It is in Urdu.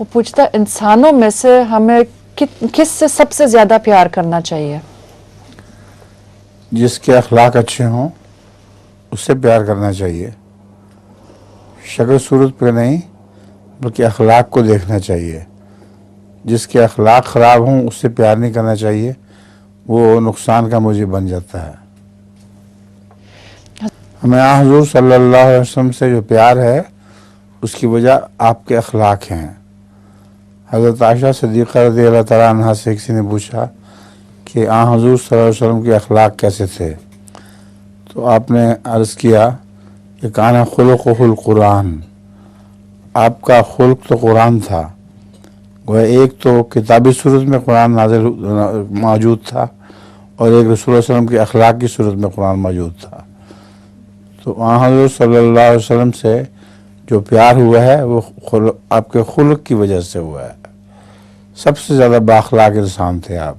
وہ پوچھتا انسانوں میں سے ہمیں کس سے سب سے زیادہ پیار کرنا چاہیے؟ جس کے اخلاق اچھے ہوں اس سے پیار کرنا چاہیے، شکل صورت پہ نہیں بلکہ اخلاق کو دیکھنا چاہیے۔ جس کے اخلاق خراب ہوں اس سے پیار نہیں کرنا چاہیے، وہ نقصان کا موجب بن جاتا ہے۔ ہمیں حضور صلی اللہ علیہ وسلم سے جو پیار ہے اس کی وجہ آپ کے اخلاق ہیں۔ حضرت عائشہ صدیقہ رضی اللہ تعالیٰ عنہ سے کسی نے پوچھا کہ حضور صلی اللہ علیہ وسلم کے اخلاق کیسے تھے، تو آپ نے عرض کیا کہ کان خلقہ القرآن، آپ کا خلق تو قرآن تھا۔ گویا ایک تو کتابی صورت میں قرآن نازل موجود تھا اور ایک رسول اللہ علیہ وسلم کے اخلاق کی صورت میں قرآن موجود تھا۔ تو حضور صلی اللہ علیہ وسلم سے جو پیار ہوا ہے وہ آپ کے خلق کی وجہ سے ہوا ہے۔ سب سے زیادہ بااخلاق انسان تھے آپ۔